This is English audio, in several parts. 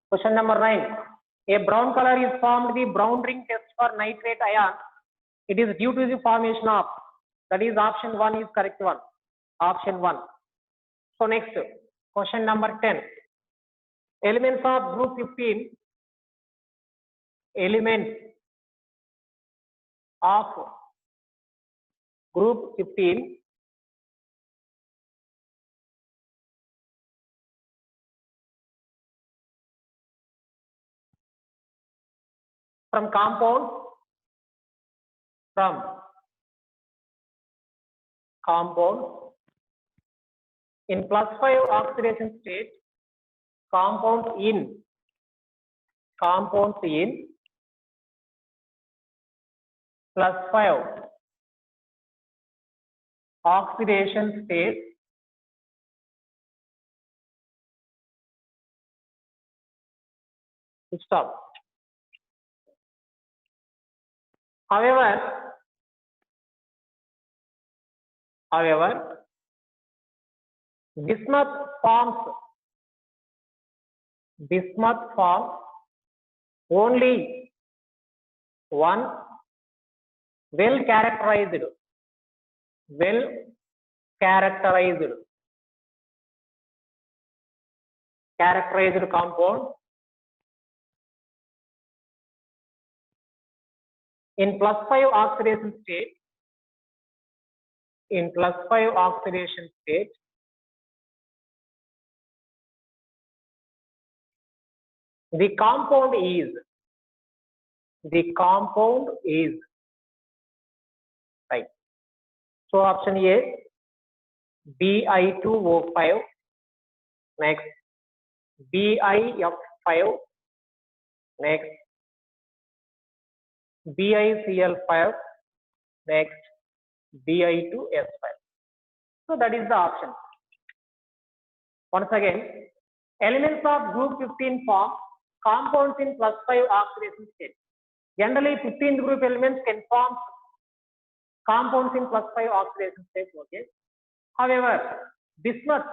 Question number 9. A brown color is formed. The brown ring test for nitrate ion. It is due to the formation of. That is option 1 is correct one. Option 1. So next question number 10. Elements of group 15. Elements of group 15 from compounds in +5 oxidation state, compounds in +5 oxidation state stop. However, bismuth forms only one well characterized compound in +5 oxidation state. The compound is right. So option A, Bi2O5, next BiF5, next BiCl5, next Bi2S5. So that is the option. Once again, elements of group 15 form compounds in +5 oxidation state. Generally, 15th group elements can form compounds in +5 oxidation state. Okay. However, bismuth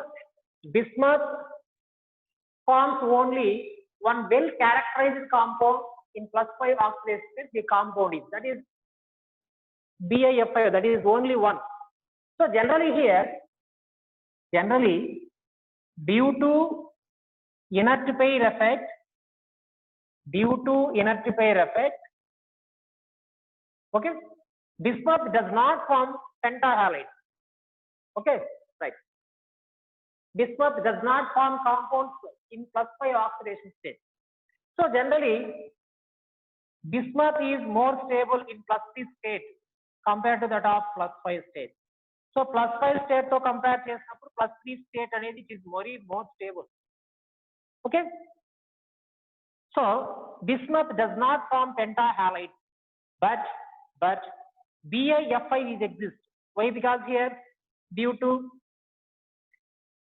forms only one well characterized compound in +5 oxidation state. The compound is, that is BiF5, that is only one. So generally due to inert pair effect, okay, bismuth does not form pentahalide. Okay, right. Bismuth does not form compounds in +5 oxidation state. So generally, bismuth is more stable in +3 state compared to that of +5 state. So +5 state to compare చేసినప్పుడు +3 state అనేది it is more stable. Okay. So bismuth does not form pentahalide, but BiF5 is exist. Why? Because here due to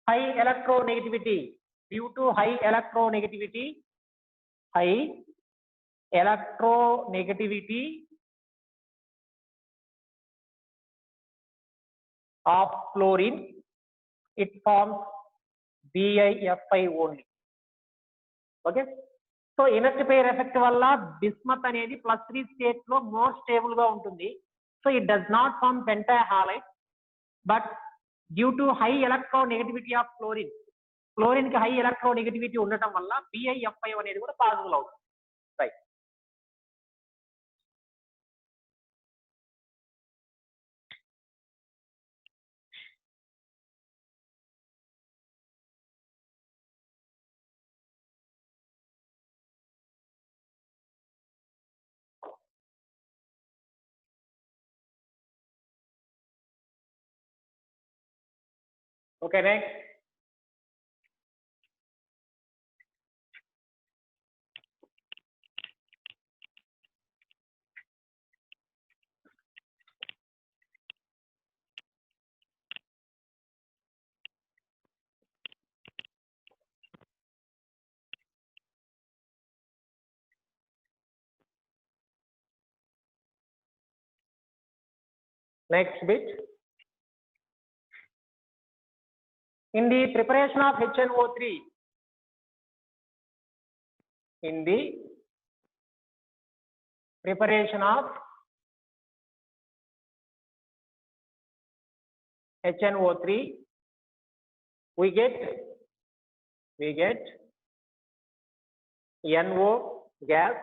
high electronegativity of fluorine, it forms BiF5 only. Okay. So inert pair effect valla bismuth అనేది +3 state లో more stable గా ఉంటుంది. So it does not form pentahalide, but due to high electronegativity of fluorine కి high electronegativity ఉండటం వల్ల BiF5 అనేది కూడా possible అవుతుంది. Right. Okay, next. Next bit. In the preparation of HNO3, in the preparation of HNO3, we get NO gas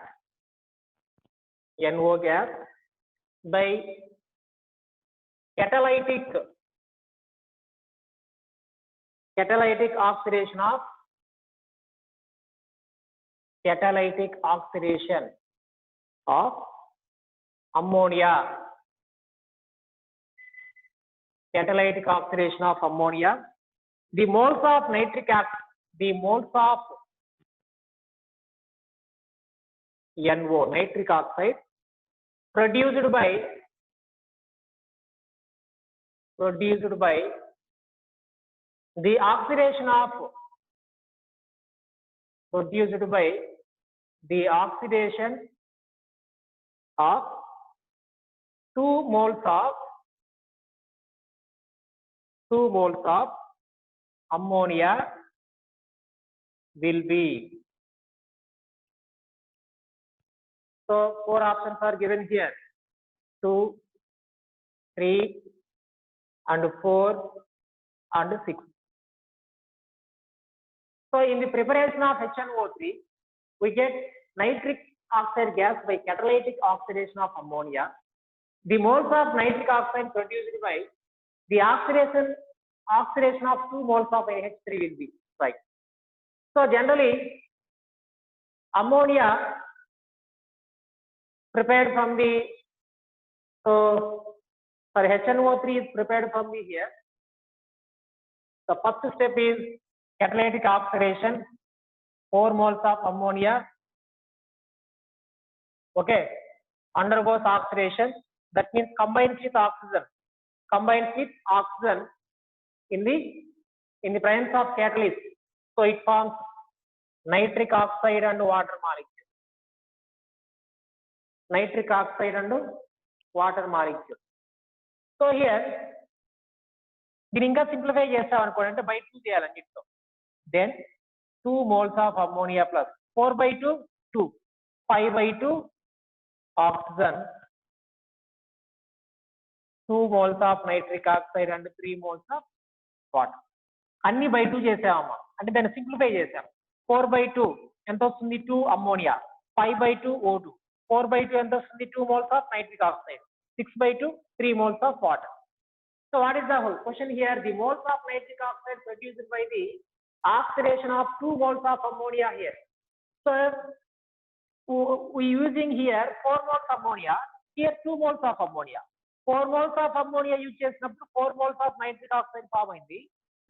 by catalytic oxidation of ammonia. Catalytic oxidation of ammonia. The moles of nitric acid, the moles of NO, nitric oxide, produced by the oxidation of 2 moles of ammonia will be. So 4 options are given here: 2, 3, and 4, and 6. So in the preparation of HNO3, we get nitric oxide gas by catalytic oxidation of ammonia. The moles of nitric oxide produced by the oxidation of 2 moles of NH3 will be, right? So generally, ammonia prepared from the, HNO3 is prepared from the here. The first step is catalytic oxidation, 4 moles of ammonia, okay, undergoes oxidation. That means combines with oxygen in the presence of catalyst. So it forms nitric oxide and water molecule. So here దీని ఇంకా simplify చేస్తాం అనుకోండి, by 2 చేయాలన్నిటితో. Then 2 moles of ammonia plus 4/2 2, 5/2 oxygen, 2 moles of nitric oxide and 3 moles of water. అన్ని by 2 చేసామమ్మా, అంటే దాన్ని simplify చేసాం. 4/2 ఎంత వస్తుంది? 2 ammonia. 5/2 O2. 4/2 ఎంత వస్తుంది? 2 moles of nitric oxide. 6/2 3 moles of water. So what is the whole question here? The moles of nitric oxide produced by the oxidation of 2 moles of ammonia here. So we using here 4 moles ammonia, here 2 moles of ammonia. 4 moles of ammonia use చేసినప్పుడు 4 moles of nitric oxide form అయింది.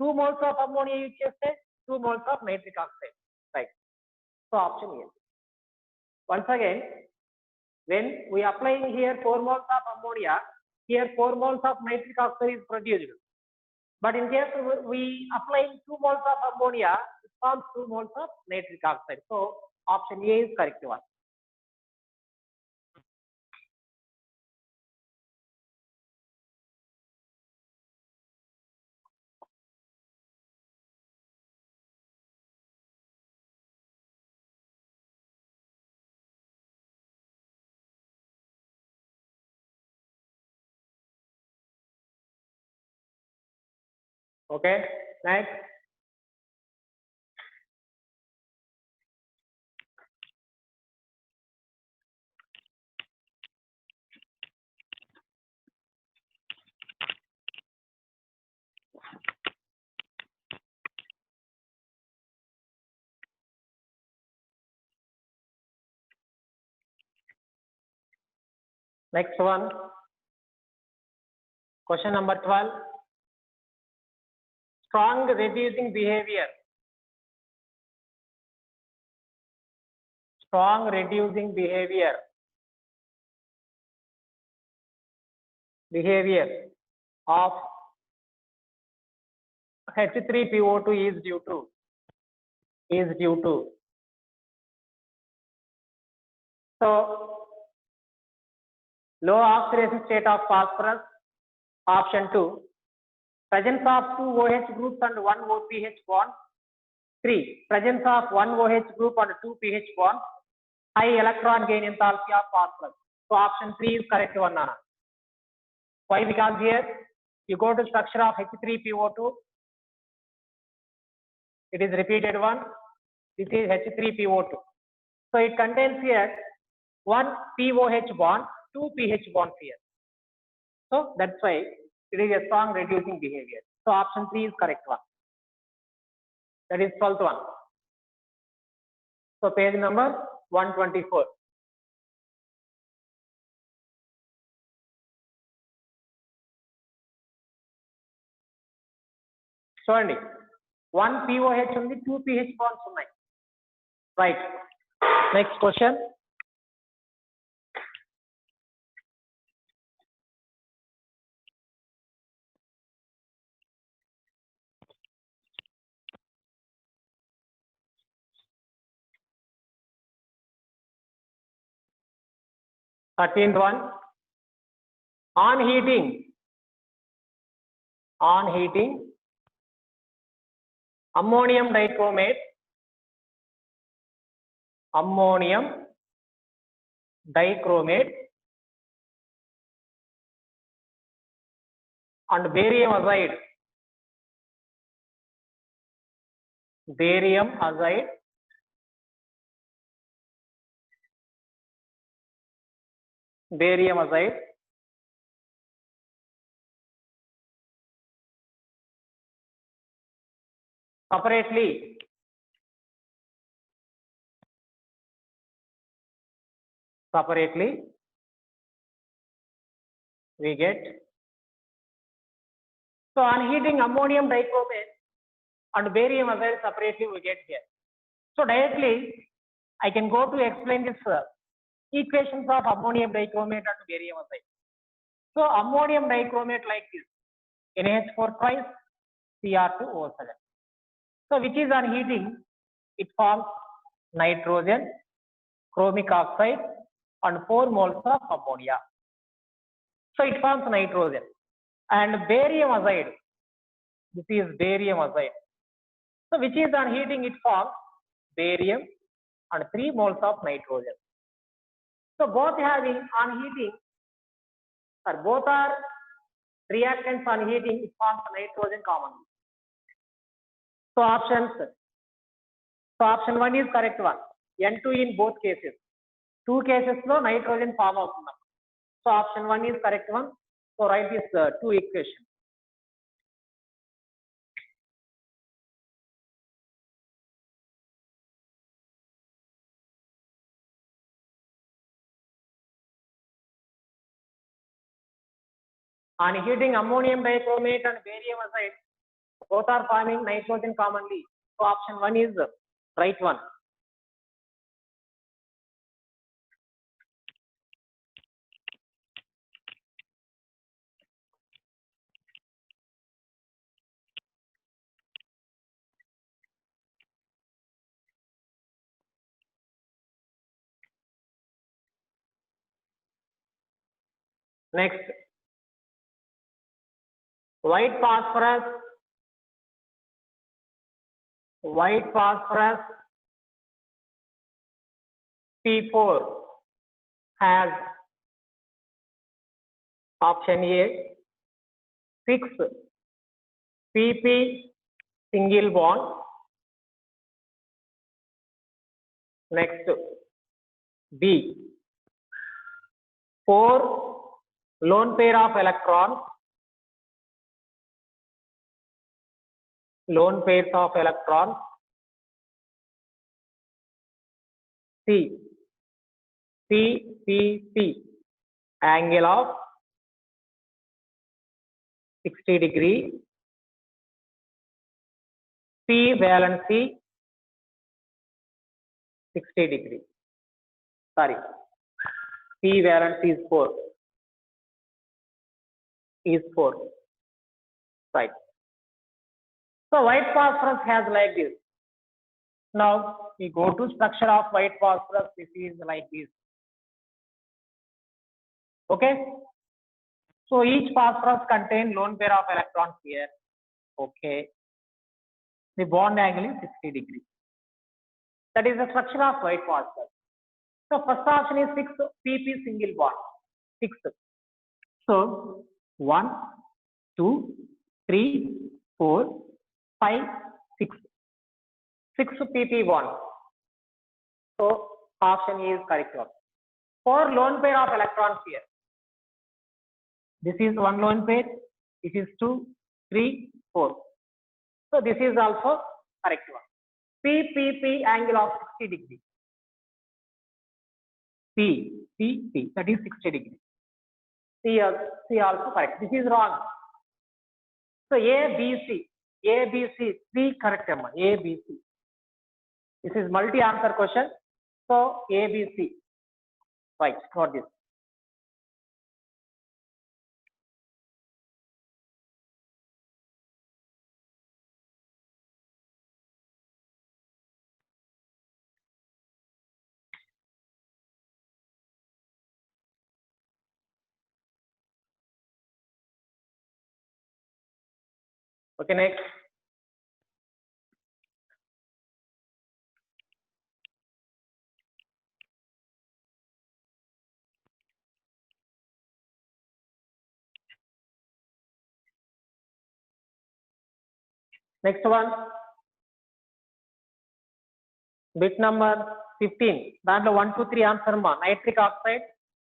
2 moles of ammonia use చేస్తే 2 moles of nitric oxide, right? So option A. Once again, when we applying here 4 moles of ammonia, here 4 moles of nitric oxide is produced. But in case we applying 2 moles of ammonia, it forms 2 moles of nitric oxide. So option A is correct one. Okay, next. Next one, question number 12. Strong reducing behavior. Strong reducing behavior of H3PO2 is due to so low oxidation state of phosphorus, option 2, presence of 2 OH groups and 1 OPH bond, 3. Presence of one OH group and two pH bonds. High electron gain enthalpy of phosphorus. So option 3 is correct one. Nana. Why? Because here you go to structure of H3PO2. It is repeated one. This is H3PO2. So it contains here one POH bond, two pH bonds here. So that's why it is a strong reducing behavior. So option 3 is correct one. That is 12th one. So page number 124. చూడండి 1 POH ఉంది 2 pH bonds ఉన్నాయి. Right. Next question. Thirteenth one. On heating, ammonium dichromate and barium azide separately we get. So on heating ammonium dichromate and barium azide separately we get here. So directly I can go to explain this equations of ammonium dichromate and barium azide. So ammonium dichromate like this, NH4 twice, Cr2O7. So which is on heating, it forms nitrogen, chromic oxide and 4 moles of ammonia. So it forms nitrogen. And barium azide, this is barium azide. So which is on heating, it forms barium and 3 moles of nitrogen. So both having on heating, or both are reactants on heating, it forms nitrogen commonly. So option 1 is correct one. N2 in both cases. 2 cases lo nitrogen form avutundam. So option 1 is correct one. So write this 2 equation. On heating ammonium dichromate and barium azide, both are forming nitrogen commonly. So option 1 is right one. Next, white phosphorus P4 has option A 6 PP single bond. Next, B 4 lone pair of electrons, lone pairs of electrons. C P angle of 60 degree. P valency 60 degree. Sorry, P valency is 4. Right. So white phosphorus has like this. Now we go to structure of white phosphorus. This is like this. Okay. So each phosphorus contains lone pair of electrons here. Okay. The bond angle is 60 degrees. That is the structure of white phosphorus. So first option is 6 pp single bond. 6. So 1, 2, 3, 4, 5, 6. 6 pp bond. So option is correct one. 4 lone pair of electrons here. This is 1 lone pair. This is 2, 3, 4. So this is also correct one. P angle of 60 degrees. P, that is 60 degrees. C also correct. This is wrong. So A, B, C, 3 correct. A, B, C. This is multi-answer question. So A, B, C. Right, got this. Okay, next. Next one. Bit number 15. That 1, 2, 3 answer ma. Nitric oxide,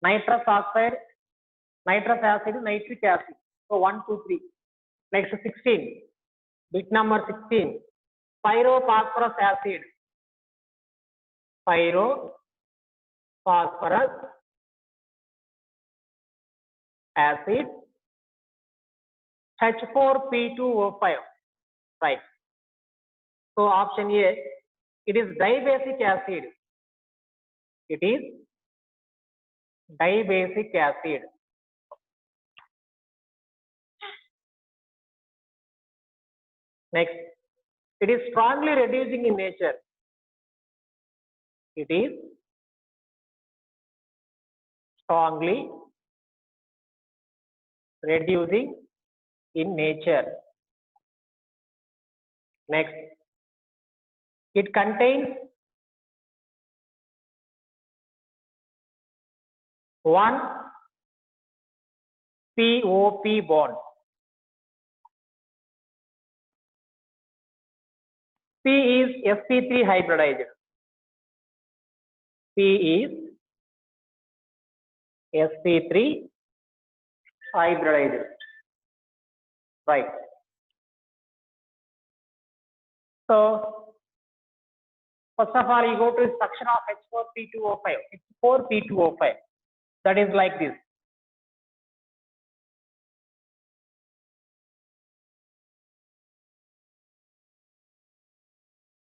nitrous oxide, nitrous acid, nitric acid. So 1, 2, 3. Next 16. Bit number 16. Pyrophosphorus acid. Pyrophosphorus acid. H4P2O5. Right. So option A. It is dibasic acid. It is dibasic acid. Next. It is strongly reducing in nature. It is strongly reducing in nature. Next, it contains one POP bond. P is sp3 hybridized. P is sp3 hybridized. Right. So first of all, you go to structure of H4P2O5. H4P2O5. That is like this.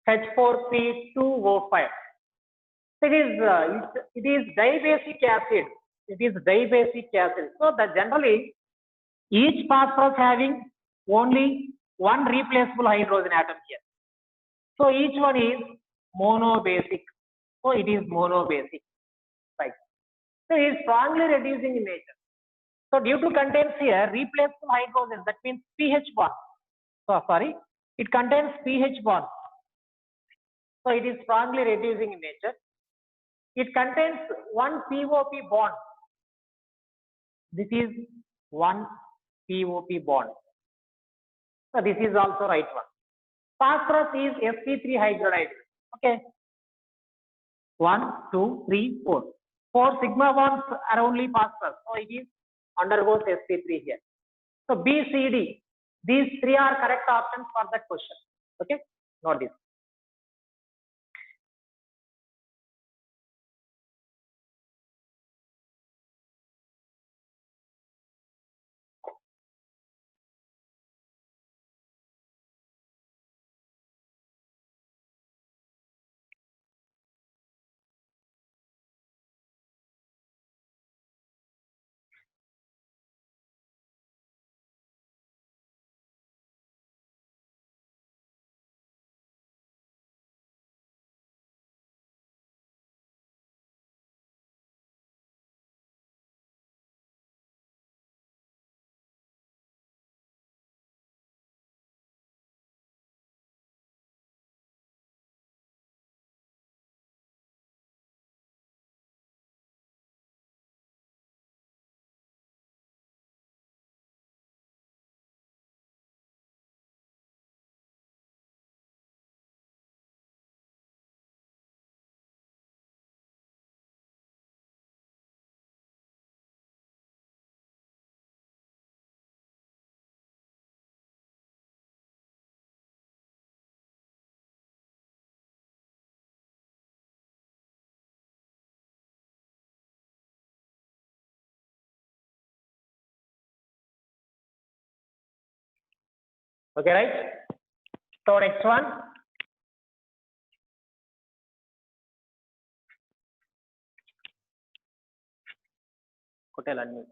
H4P2O5. It is dibasic acid. It is dibasic acid. So that generally each phosphorus having only one replaceable hydrogen atom here. So each one is monobasic. So it is monobasic. Right. So it is strongly reducing in nature. So due to contains here replaceable hydrogen, that means pH bond. So sorry, it contains pH bond. So it is strongly reducing in nature. It contains one POP bond. This is one POP bond. So this is also right one. Phosphorus is sp3 hybridized. Okay. 1, 2, 3, 4. 4 sigma bonds are only phosphorus. So it is undergoes sp3 here. So B, C, D. These 3 are correct options for that question. Okay. Not this. Okay, right? So next one. Hotel admin.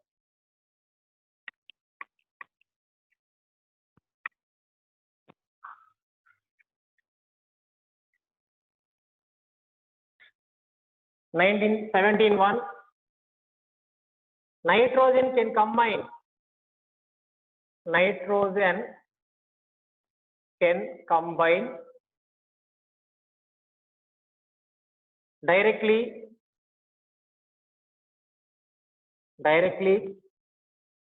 One. Nitrogen can combine. Nitrogen can combine directly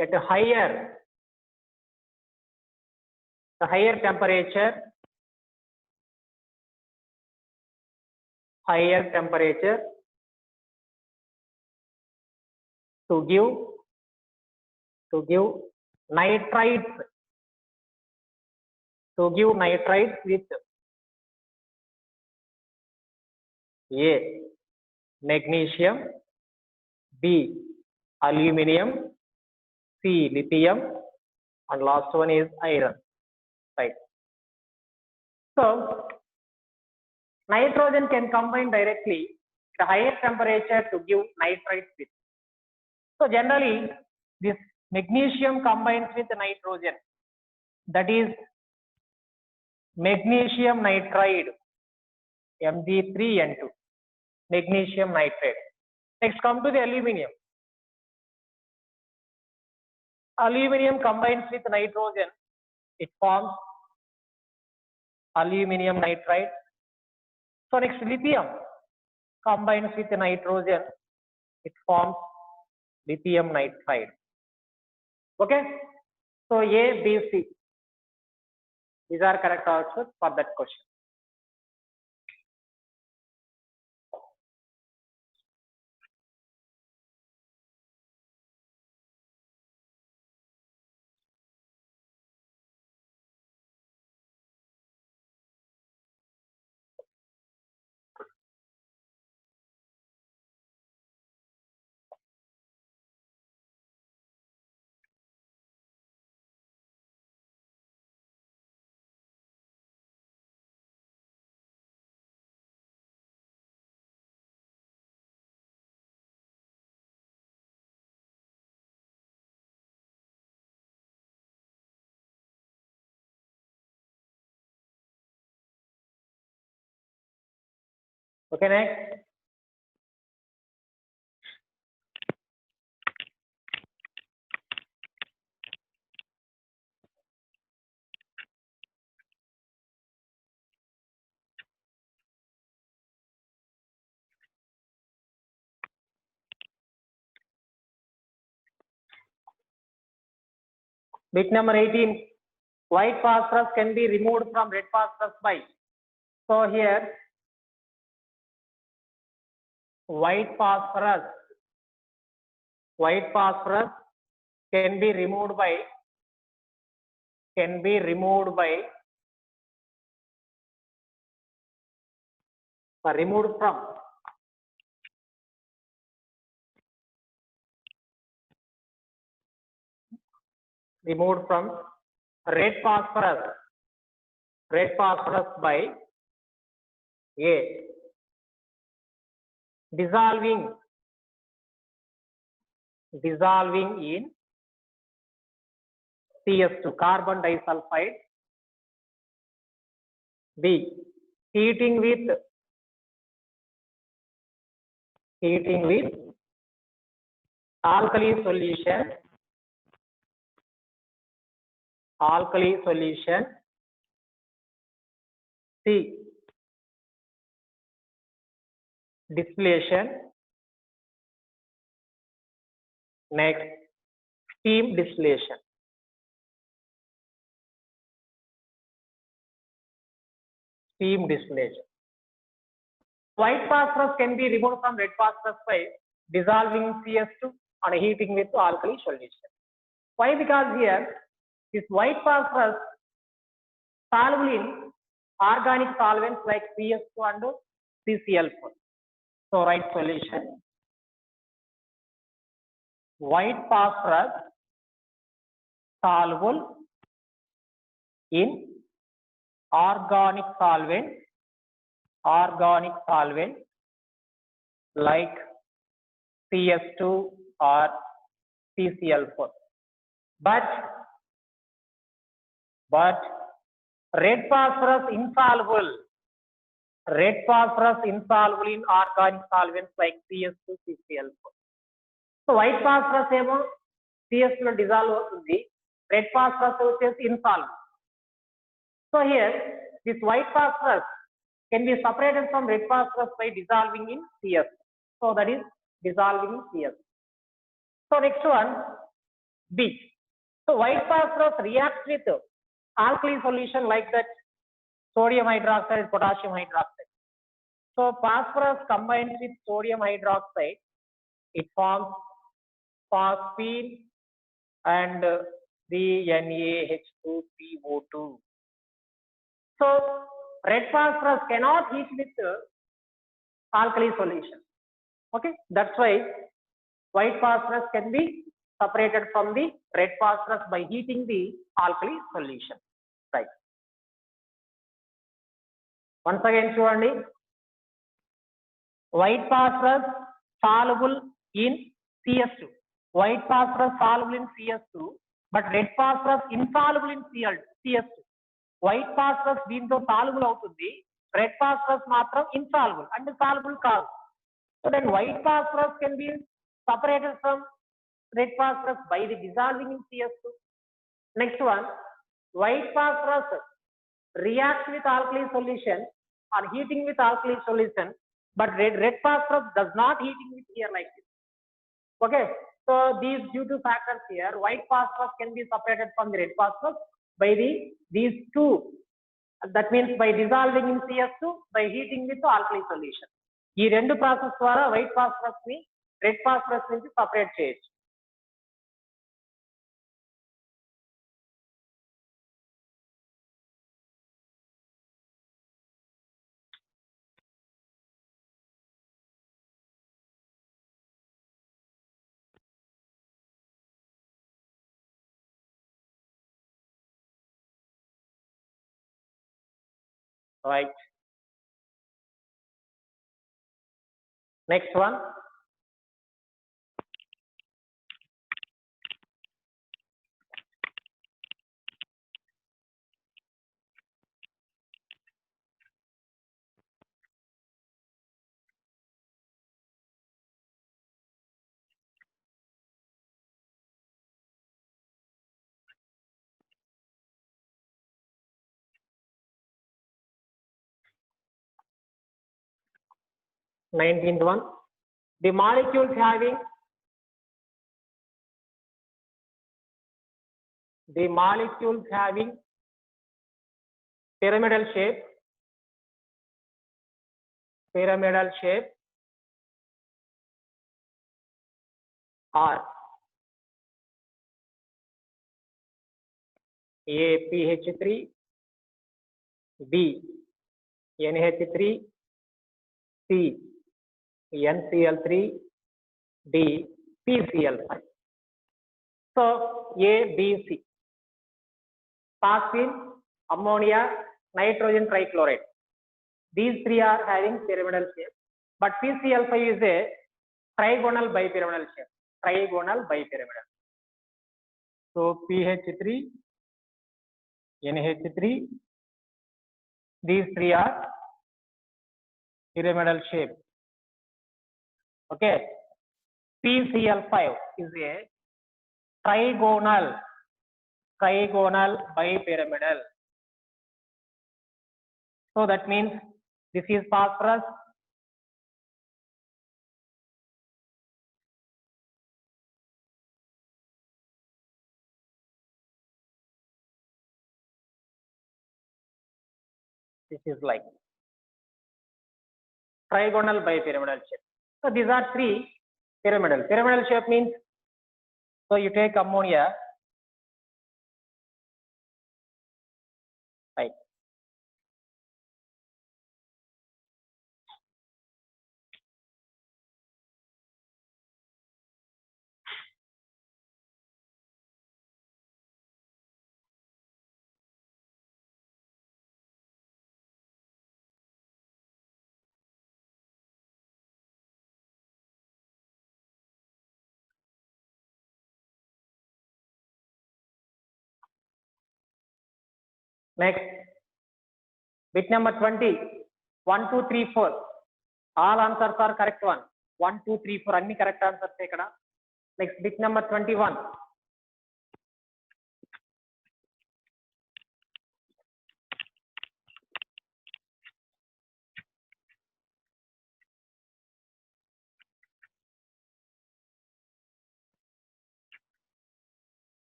at a higher temperature to give nitrites with A, magnesium, B, aluminum, C, lithium, and last one is iron, right? So nitrogen can combine directly at a higher temperature to give nitrites with. So generally this magnesium combines with nitrogen, that is magnesium nitride, Mg3N2, magnesium nitrate. Next come to the aluminum. Aluminum combines with nitrogen, it forms aluminum nitride. So next lithium combines with nitrogen, it forms lithium nitride. Okay, so A, B, C, these are correct answers for that question. Okay, next. Bit number 18, white phosphorus can be removed from red phosphorus by. So here white phosphorus can be removed by removed from red phosphorus by A, dissolving in CS2, carbon disulfide. B, heating with alkali solution. C, distillation. Next, steam distillation. White phosphorus can be removed from red phosphorus by dissolving CS2 and heating with alkali solution. Why? Because here this white phosphorus soluble in organic solvents like CS2 and CCl4. So right solution, white phosphorus soluble in organic solvent like CS2 or CCl4. But red phosphorus insoluble in organic solvents like CS2, CCl4. So white phosphorus emo CS2 lo dissolve avutundi, red phosphorus vachesi insoluble. So here this white phosphorus can be separated from red phosphorus by dissolving in CS. So that is dissolving in CS. So next one, B. So white phosphorus reacts with alkali solution like that sodium hydroxide, potassium hydroxide. So phosphorus combines with sodium hydroxide, it forms phosphine and the NaH2PO2. So red phosphorus cannot heat with alkali solution. Okay, that's why white phosphorus can be separated from the red phosphorus by heating the alkali solution. Right. Once again, చూడండి, white phosphorus soluble in CS2. White phosphorus soluble in CS2, but red phosphorus insoluble in CS2. White phosphorus దీంతో soluble అవుతుంది, red phosphorus మాత్రం insoluble and soluble కాదు. So then white phosphorus can be separated from red phosphorus by the dissolving in CS2. Next one, white phosphorus reacts with alkali solution or heating with alkali solution, but red phosphorus does not heating with here like this. Okay, so these due to factors here, white phosphorus can be separated from the red phosphorus by these two. That means by dissolving in CS2, by heating with alkali solution. ఈ రెండు process ద్వారా white phosphorus ని red phosphorus నుంచి separate చేయొచ్చు. Right. Next one. Nineteenth one. The molecules having pyramidal shape are A PH3, B NH3, C NCl3, D PCl5. So A, B, C. Phosphine, ammonia, nitrogen trichloride. These three are having pyramidal shape, but PCl5 is a trigonal bipyramidal shape. So PH3, NH3, these three are pyramidal shape. Okay. PCl5 is a trigonal bipyramidal. So that means this is phosphorus, this is like trigonal bipyramidal shape. So these are three pyramidal. Pyramidal shape means, so you take ammonia, right? Next, bit number 20. 1, 2, 3, 4. All answers are correct one. 1, 2, 3, 4. Any correct answers taken. Next, bit number 21.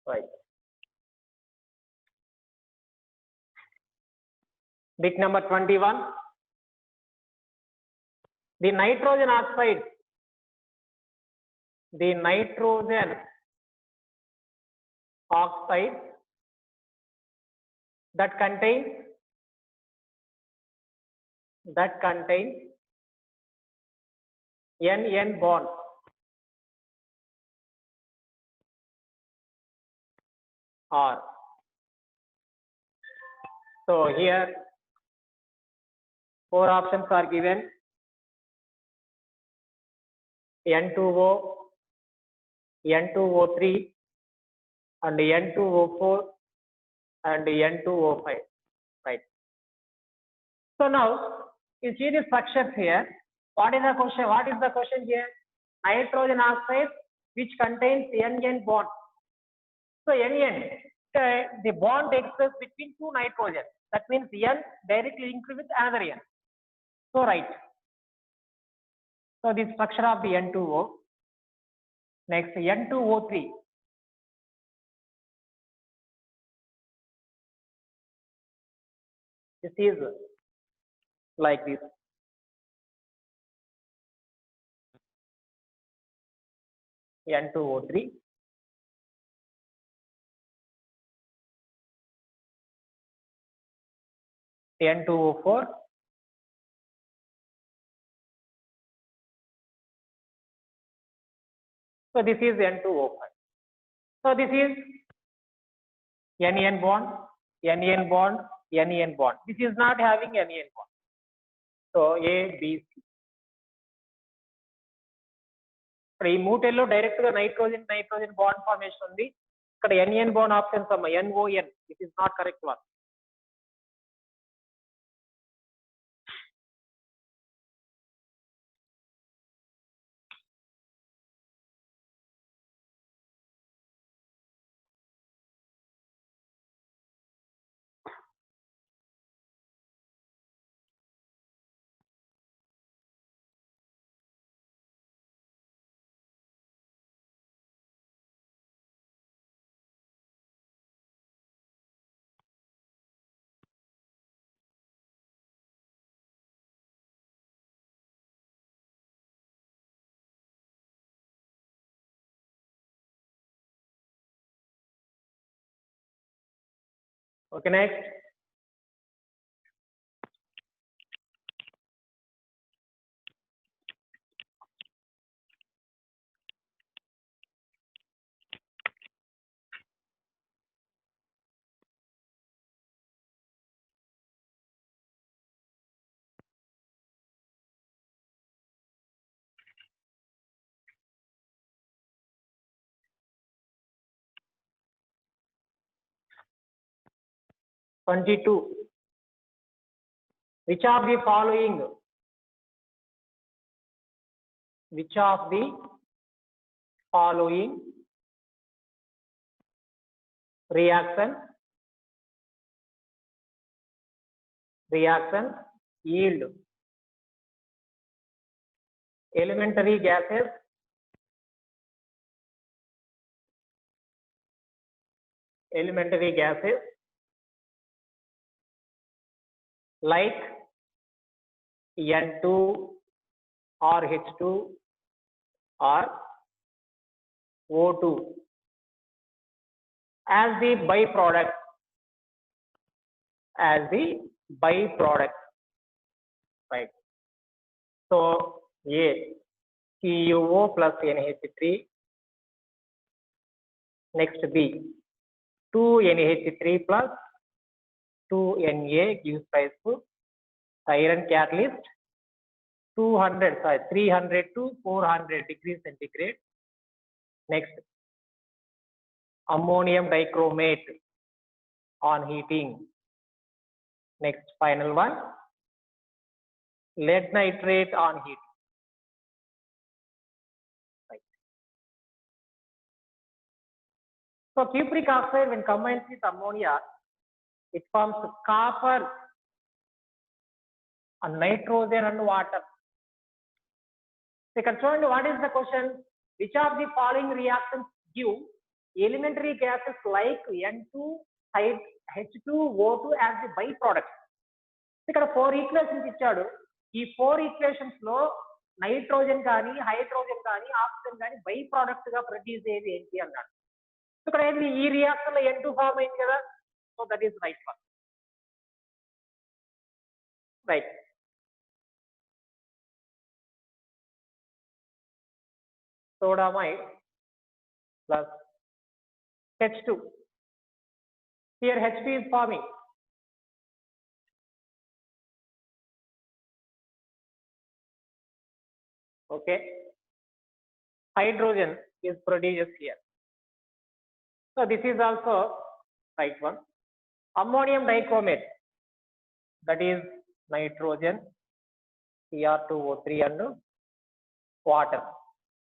Right. Bit number 21. The nitrogen oxide. The nitrogen oxide that contains NN bond. Or so here 4 options are given: N2O, N2O3, and N2O4 and N2O5. Right. So now you see the structures here. What is the question? What is the question here? Nitrogen oxide which contains NN bond. So NN, the bond takes place between two nitrogen. That means N directly linked with another N. So right. So the structure of the N2O. Next, N2O3. This is like this. N2O3. N2O4. So this is N2O5. So this is NN bond, NN bond, NN bond. This is not having NN bond. So A, B, C. ఈ మూటెల్లో direct గా nitrogen bond formation ఉంది. ఇక్కడ NN bond options అమ్మ NON. This is not correct one. Okay, next. (22) Which of the following reaction yield elementary gases like N2 or H2 or O2 as the byproduct, right? So A, CuO plus NH3. Next B, 2NH3 plus 2Na gives rise to iron catalyst 300 to 400 degrees centigrade. Next, ammonium dichromate on heating. Next, final one, lead nitrate on heating. Right. So cupric oxide when combined with ammonia, it forms copper and nitrogen and water. ఇక్కడ చూడండి, what is the question? Which of the following reactions give elementary gases like N2, H2O2 as the byproduct? ఇక్కడ 4 equations ఇచ్చాడు. ఈ 4 equations లో nitrogen కానీ hydrogen కానీ oxygen కానీ by product గా ప్రొడ్యూస్ అయ్యేది ఏంటి అన్నాడు. ఇక్కడ ఏంటి, ఈ రియాక్షన్ లో N2 ఫార్మ్ అయింది కదా, so that is right one. Right. Sodamide plus H2. Here H2 is forming. Okay. Hydrogen is produced here. So this is also right one. Ammonium dichromate, that is nitrogen, Cr2O3 and water.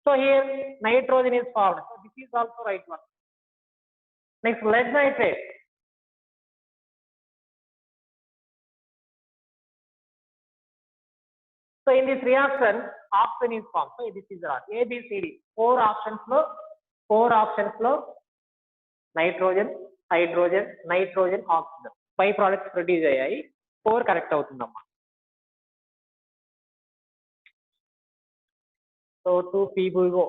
So here nitrogen is formed. So this is also right one. Next, lead nitrate. So in this reaction, oxygen is formed. So this is right. A, B, C, D. Four options flow. Nitrogen, hydrogen, nitrogen, oxygen. Byproducts produce అయ్యాయి. 4 correct అవుతుందమ్మా. So 2 people go.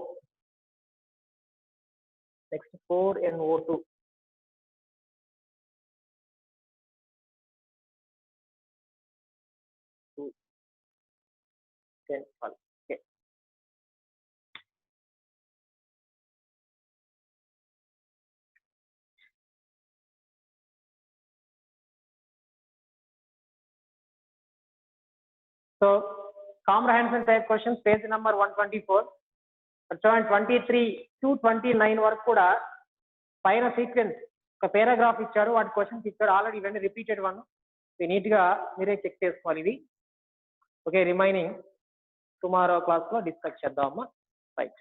Next 4NO2. Okay. So comprehension type questions, page number 124. చూడండి 23 to 29 వరకు కూడా పైన sequence ఒక paragraph ఇచ్చాడు, వాటి questions ఇచ్చాడు. ఆల్రెడీ ఇవన్నీ రిపీటెడ్ వన్, నీట్ గా మీరే చెక్ చేసుకోవాలి ఇది. ఓకే, రిమైనింగ్ టుమారో క్లాస్ లో డిస్కస్ చేద్దామమ్మా. రైట్.